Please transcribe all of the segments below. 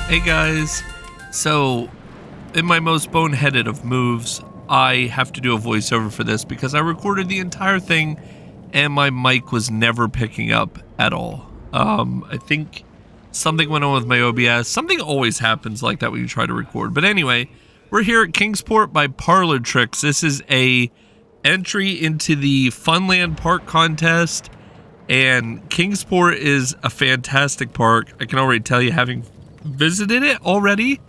Hey guys, so in my most boneheaded of moves, I have to do a voiceover for this because I recorded the entire thing and my mic was never picking up at all. I think something went on with my OBS. Something always happens like that when you try to record. But anyway, we're here at Kingsport by ParlorTricks. This is a entry into the Funland park contest, and Kingsport is a fantastic park. I can already tell you, having visited it already,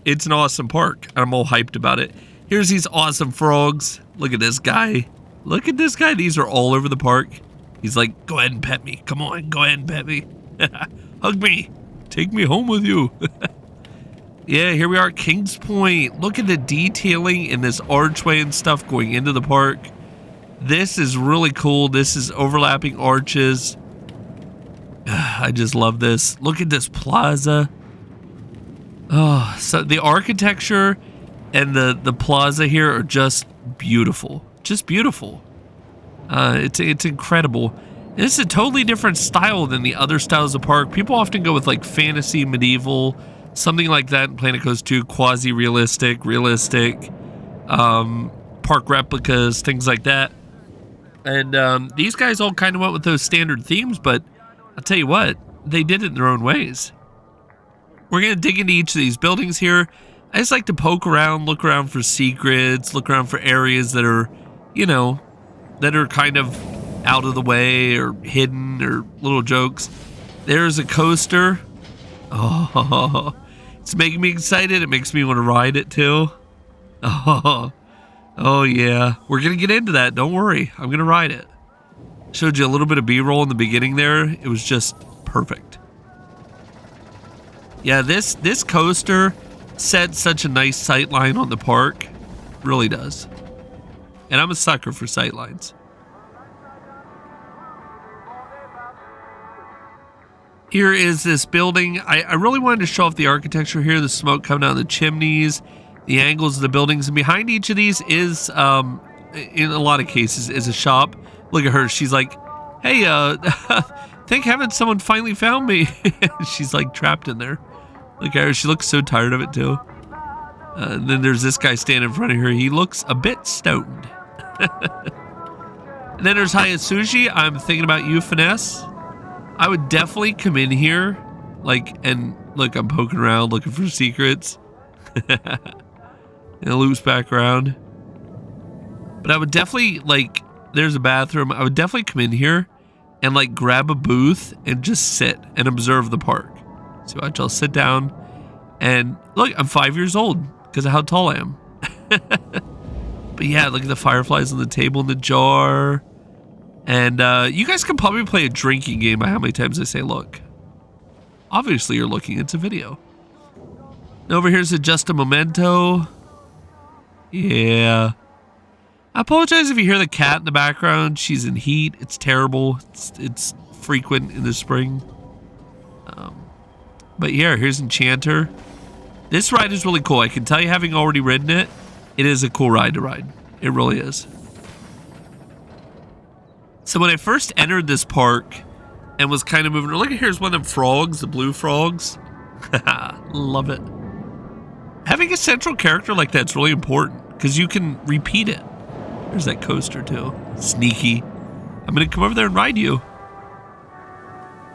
it's an awesome park. I'm all hyped about it. Here's these awesome frogs. Look at this guy. Look at this guy. These are all over the park. He's like, go ahead and pet me. Come on, go ahead and pet me. Hug me. Take me home with you. Yeah, here we are at Kingspoint. Look at the detailing in this archway and stuff going into the park. This is really cool. This is overlapping arches. I just love this. Look at this plaza. Oh, so the architecture and the plaza here are just beautiful. Just beautiful. It's incredible. This is a totally different style than the other styles of park. People often go with like fantasy, medieval, something like that in Planet Coast 2, quasi-realistic, realistic, park replicas, things like that. And these guys all kind of went with those standard themes, but I'll tell you what, they did it in their own ways. We're going to dig into each of these buildings here. I just like to poke around, look around for secrets, look around for areas that are, you know, that are kind of out of the way or hidden or little jokes. There's a coaster. Oh, it's making me excited. It makes me want to ride it too. Oh yeah. We're going to get into that. Don't worry. I'm going to ride it. Showed you a little bit of B-roll in the beginning there. It was just perfect. Yeah, this coaster sets such a nice sight line on the park. Really does. And I'm a sucker for sight lines. Here is this building. I really wanted to show off the architecture here. The smoke coming down the chimneys, the angles of the buildings. And behind each of these is, in a lot of cases, is a shop. Look at her. She's like, hey, thank heaven someone finally found me. She's like trapped in there. Look at her. She looks so tired of it too. And then there's this guy standing in front of her. He looks a bit stoned. And then there's Hayasushi. I'm thinking about you, Finesse. I would definitely come in here, like, and look, I'm poking around looking for secrets. And it loops back around. But I would definitely, like, there's a bathroom. I would definitely come in here and, like, grab a booth and just sit and observe the park. So I'll sit down and look, I'm 5 years old because of how tall I am. But yeah, look at the fireflies on the table in the jar. And you guys can probably play a drinking game by how many times I say look. Obviously you're looking, it's a video. And over here's Just a Memento. Yeah. I apologize if you hear the cat in the background. She's in heat. It's terrible. It's frequent in the spring. But yeah, here's Enchanter. This ride is really cool. I can tell you, having already ridden it, it is a cool ride to ride. It really is. So when I first entered this park and was kind of moving, look at here's one of them frogs, the blue frogs. Love it. Having a central character like that's really important because you can repeat it. There's that coaster too. Sneaky. I'm going to come over there and ride you.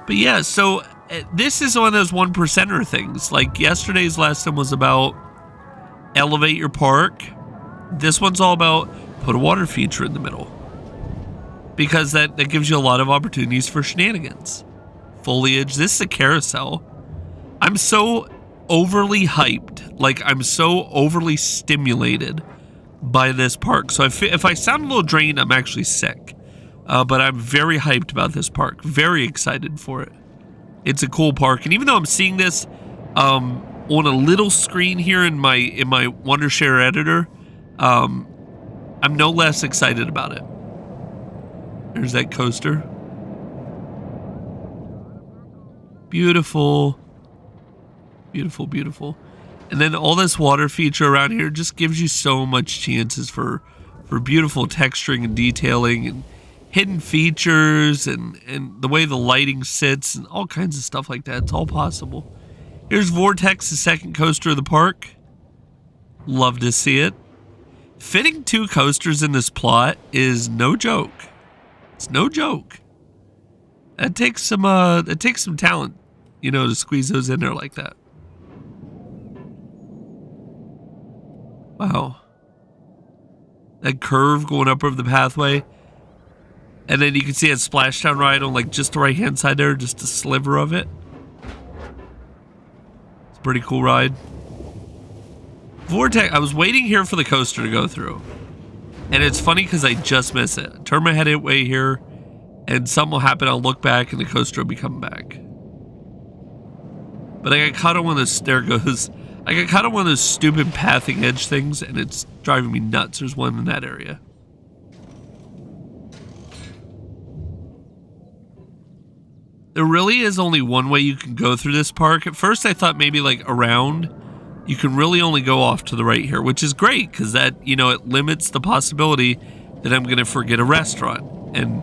But yeah, so this is one of those 1%er things. Like yesterday's lesson was about elevate your park. This one's all about put a water feature in the middle. Because that gives you a lot of opportunities for shenanigans. Foliage. This is a carousel. I'm so overly hyped. Like, I'm so overly stimulated by this park. So if I sound a little drained, I'm actually sick. But I'm very hyped about this park. Very excited for it. It's a cool park. And even though I'm seeing this on a little screen here in my Wondershare editor, I'm no less excited about it. There's that coaster. Beautiful. Beautiful, beautiful. And then all this water feature around here just gives you so much chances for beautiful texturing and detailing and hidden features and the way the lighting sits and all kinds of stuff like that. It's all possible. Here's Vortex, the second coaster of the park. Love to see it. Fitting 2 coasters in this plot is no joke. It's no joke. It takes some talent, you know, to squeeze those in there like that. Wow. That curve going up over the pathway. And then you can see a splashdown ride on like just the right hand side there, just a sliver of it. It's a pretty cool ride. Vortex, I was waiting here for the coaster to go through. And it's funny because I just missed it. Turn my head away here, and something will happen. I'll look back, and the coaster will be coming back. But I got caught on one of those, there it goes. I got caught on one of those stupid pathing edge things, and it's driving me nuts. There's one in that area. There really is only one way you can go through this park. At first, I thought maybe like around. You can really only go off to the right here, which is great because that, you know, it limits the possibility that I'm going to forget a restaurant. And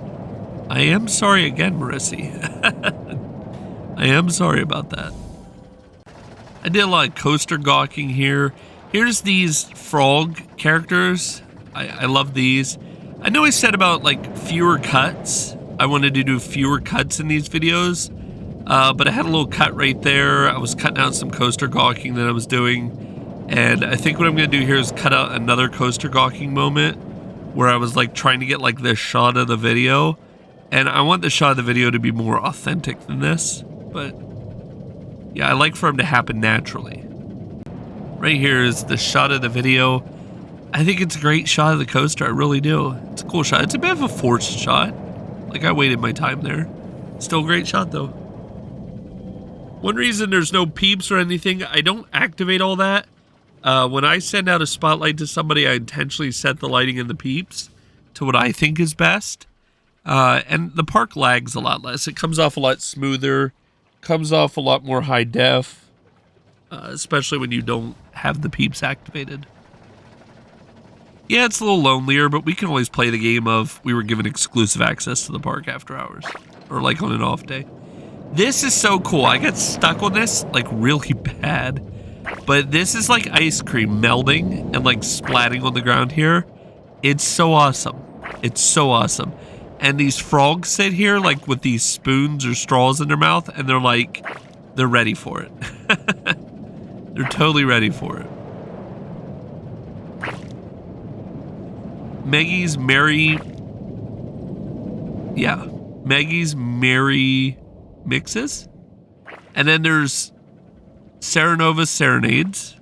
I am sorry again, Marissi. I am sorry about that. I did a lot of coaster gawking here. Here's these frog characters. I love these. I know I said about like fewer cuts. I wanted to do fewer cuts in these videos. But I had a little cut right there. I was cutting out some coaster gawking that I was doing. And I think what I'm going to do here is cut out another coaster gawking moment where I was like trying to get like this shot of the video. And I want the shot of the video to be more authentic than this. But yeah, I like for them to happen naturally. Right here is the shot of the video. I think it's a great shot of the coaster. I really do. It's a cool shot. It's a bit of a forced shot. Like I waited my time there. Still a great shot though. One reason there's no peeps or anything, I don't activate all that. When I send out a spotlight to somebody, I intentionally set the lighting and the peeps to what I think is best. And the park lags a lot less. It comes off a lot smoother, comes off a lot more high def, especially when you don't have the peeps activated. Yeah, it's a little lonelier, but we can always play the game of we were given exclusive access to the park after hours, or like on an off day. This is so cool. I got stuck on this like really bad. But this is like ice cream melting and like splatting on the ground here. It's so awesome. It's so awesome. And these frogs sit here like with these spoons or straws in their mouth and they're like, they're ready for it. They're totally ready for it. Maggie's Merry Mixes. And then there's Serenova Serenades,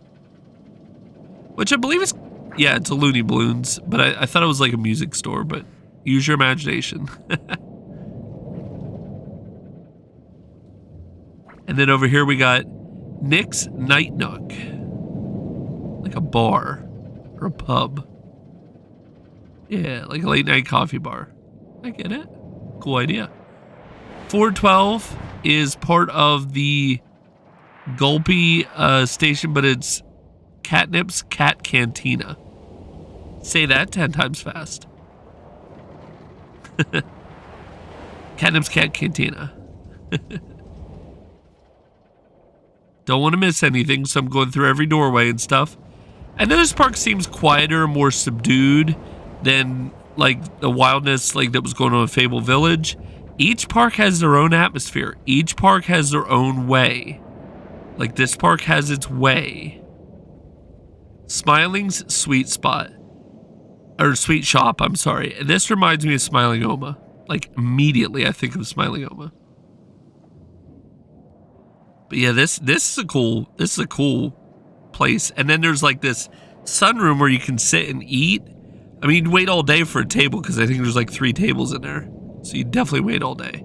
which I believe is, yeah, it's a Looney Balloons, but I thought it was like a music store, but use your imagination. And then over here we got Nick's Night Nook, like a bar or a pub. Yeah, like a late night coffee bar. I get it. Cool idea. 412 is part of the Gulpy station, but it's Catnip's Cat Cantina. Say that 10 times fast. Catnip's Cat Cantina. Don't want to miss anything, so I'm going through every doorway and stuff. I know this park seems quieter and more subdued than like the wildness like that was going on in Fable Village. Each park has their own atmosphere. Each park has their own way. Like this park has its way. Smiling's Sweet Spot. Or Sweet Shop, I'm sorry. This reminds me of Smiling Oma. Like immediately I think of Smiling Oma. But yeah, this is a cool place. And then there's like this sunroom where you can sit and eat. I mean, you'd wait all day for a table because I think there's like 3 tables in there. So you definitely wait all day.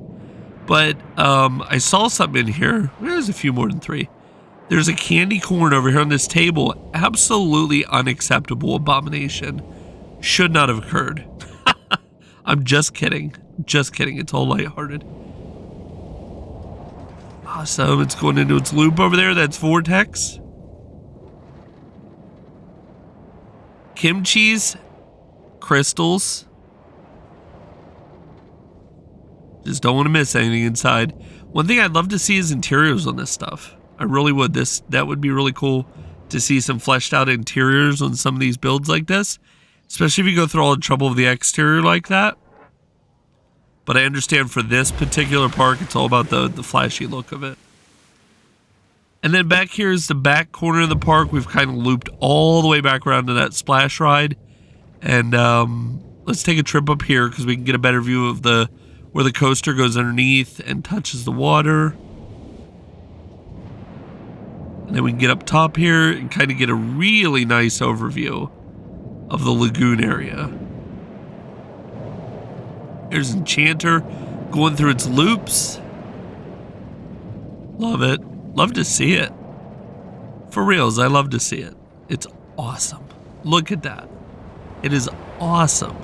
But I saw something in here. There's a few more than 3. There's a candy corn over here on this table. Absolutely unacceptable abomination. Should not have occurred. I'm just kidding. Just kidding. It's all lighthearted. Awesome. It's going into its loop over there. That's Vortex. Kimchi's crystals. Just don't want to miss anything inside. One thing I'd love to see is interiors on this stuff. I really would. That would be really cool to see some fleshed out interiors on some of these builds like this, especially if you go through all the trouble of the exterior like that. But I understand for this particular park, it's all about the flashy look of it. And then back here is the back corner of the park. We've kind of looped all the way back around to that splash ride. And let's take a trip up here because we can get a better view of where the coaster goes underneath and touches the water. And then we can get up top here and kind of get a really nice overview of the lagoon area. There's Enchanter going through its loops. Love it. Love to see it. For reals, I love to see it. It's awesome. Look at that. It is awesome.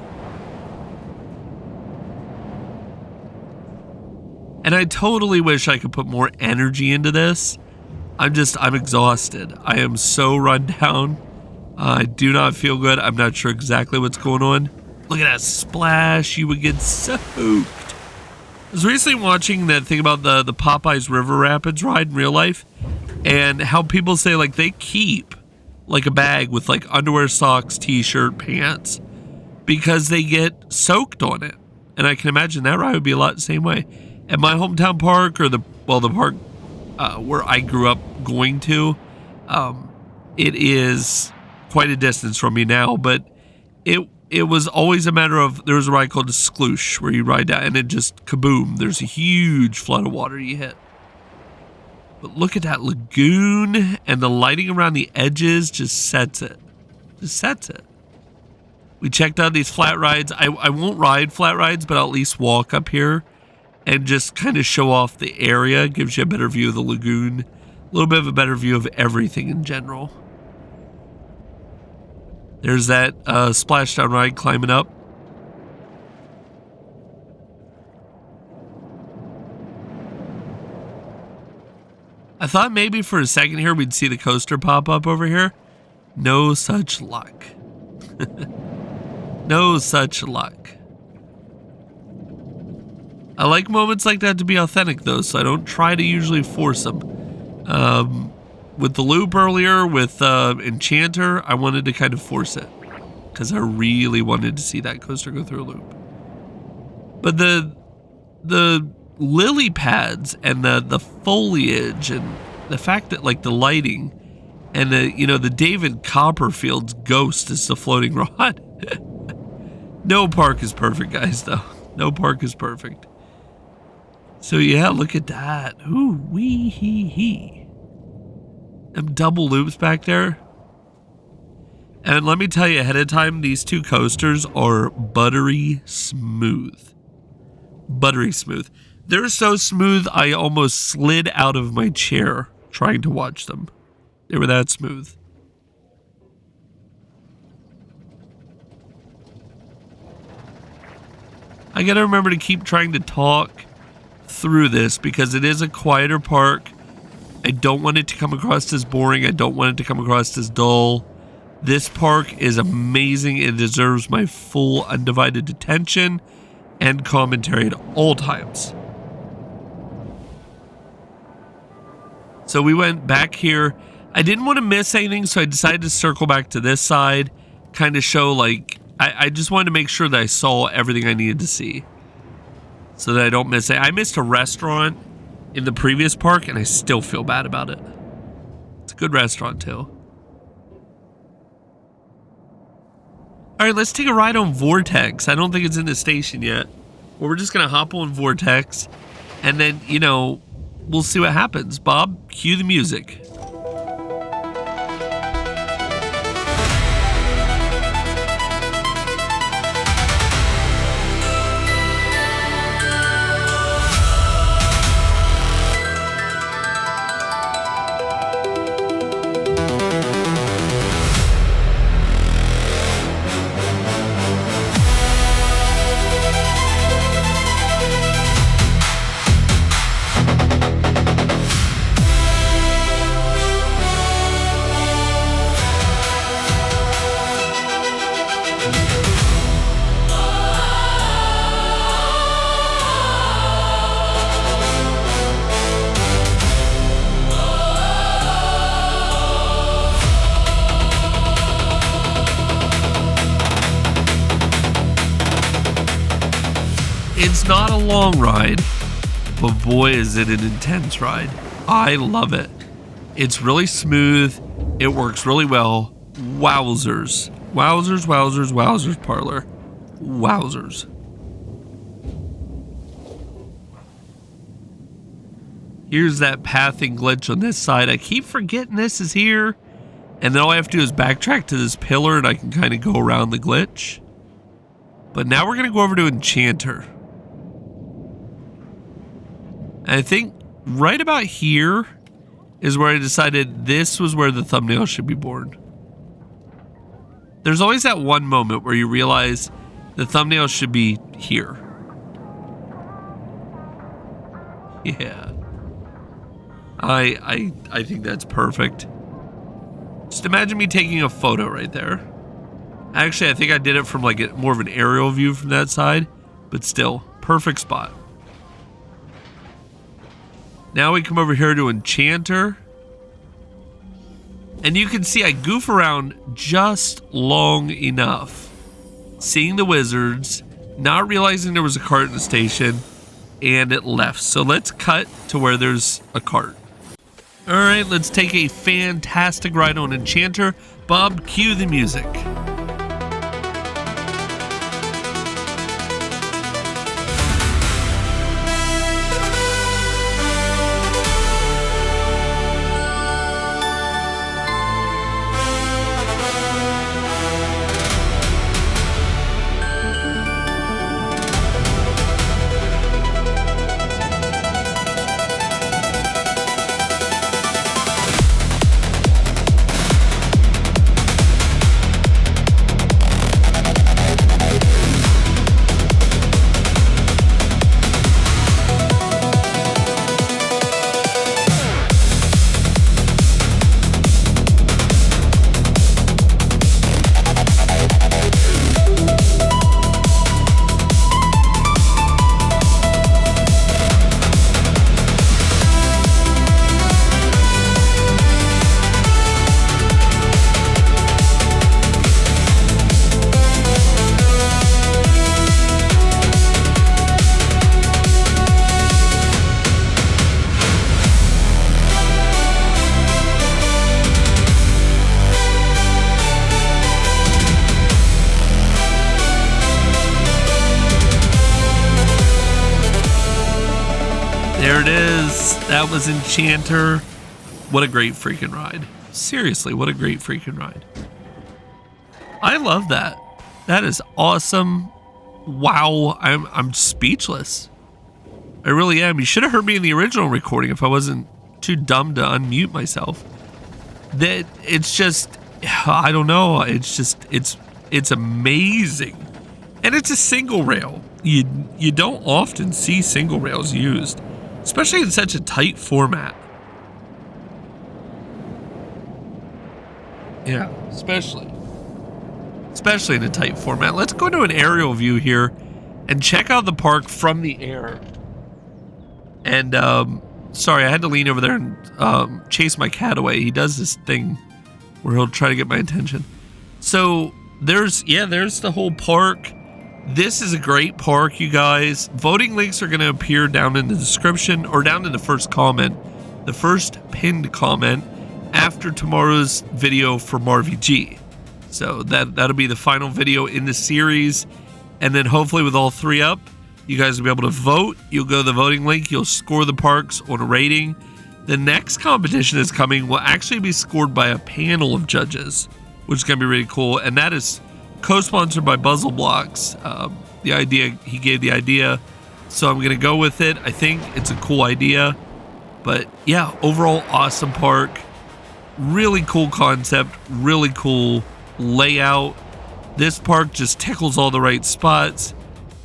And I totally wish I could put more energy into this. I'm exhausted. I am so run down. I do not feel good. I'm not sure exactly what's going on. Look at that splash. You would get soaked. I was recently watching that thing about the Popeyes River Rapids ride in real life, and how people say like they keep like a bag with like underwear, socks, t-shirt, pants, because they get soaked on it. And I can imagine that ride would be a lot the same way. At my hometown park, or the park where I grew up going to, it is quite a distance from me now, but it was always a matter of, there was a ride called the Skloosh where you ride down and it just kaboom, there's a huge flood of water you hit. But look at that lagoon, and the lighting around the edges just sets it. Just sets it. We checked out these flat rides. I won't ride flat rides, but I'll at least walk up here and just kind of show off the area. Gives you a better view of the lagoon, a little bit of a better view of everything in general. There's that splashdown ride climbing up. I thought maybe for a second here we'd see the coaster pop up over here. No such luck. No such luck. I like moments like that to be authentic though, so I don't try to usually force them. With the loop earlier, with Enchanter, I wanted to kind of force it because I really wanted to see that coaster go through a loop. But the lily pads and the foliage and the fact that like the lighting and the David Copperfield's ghost is the floating rod. No park is perfect, guys, though. No park is perfect. So yeah, look at that. Ooh, wee hee hee. Them double loops back there. And let me tell you ahead of time, these two coasters are buttery smooth. Buttery smooth. They're so smooth, I almost slid out of my chair trying to watch them. They were that smooth. I gotta remember to keep trying to talk through this because it is a quieter park. I don't want it to come across as boring. I don't want it to come across as dull. This park is amazing. It deserves my full undivided attention and commentary at all times. So we went back here. I didn't want to miss anything, so I decided to circle back to this side, kind of show like, I just wanted to make sure that I saw everything I needed to see so that I don't miss it. I missed a restaurant in the previous park, and I still feel bad about it. It's a good restaurant, too. All right, let's take a ride on Vortex. I don't think it's in the station yet. Well, we're just going to hop on Vortex, and then, we'll see what happens. Bob, cue the music. It's not a long ride, but boy, is it an intense ride. I love it. It's really smooth. It works really well. Wowzers. Wowzers, wowzers, wowzers, Parlor. Wowzers. Here's that pathing glitch on this side. I keep forgetting this is here. And then all I have to do is backtrack to this pillar and I can kind of go around the glitch. But now we're going to go over to Enchanter. And I think right about here is where I decided this was where the thumbnail should be born. There's always that one moment where you realize the thumbnail should be here. Yeah. I think that's perfect. Just imagine me taking a photo right there. Actually, I think I did it from like more of an aerial view from that side, but still, perfect spot. Now we come over here to Enchanter. And you can see I goof around just long enough. Seeing the wizards, not realizing there was a cart in the station, and it left. So let's cut to where there's a cart. All right, let's take a fantastic ride on Enchanter. Bob, cue the music. There it is. That was Enchanter. What a great freaking ride. Seriously, what a great freaking ride. I love that. That is awesome. Wow, I'm speechless. I really am. You should have heard me in the original recording if I wasn't too dumb to unmute myself. That it's just, I don't know. It's just, it's amazing. And it's a single rail. You don't often see single rails used, especially in such a tight format. Yeah, especially in a tight format. Let's go to an aerial view here and check out the park from the air. And sorry, I had to lean over there and chase my cat away. He does this thing where he'll try to get my attention. So there's the whole park. This is a great park, you guys. Voting links are going to appear down in the description or down in the first comment, the first pinned comment after tomorrow's video for MarVG. So that'll be the final video in the series. And then hopefully with all three up, you guys will be able to vote. You'll go to the voting link. You'll score the parks on a rating. The next competition is coming will actually be scored by a panel of judges, which is going to be really cool. And that is co-sponsored by Buzzle Blocks. He gave the idea, so I'm going to go with it. I think it's a cool idea. But yeah, overall awesome park. Really cool concept. Really cool layout. This park just tickles all the right spots.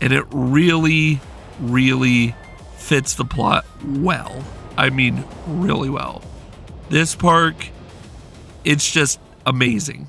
And it really, really fits the plot well. I mean, really well. This park, it's just amazing.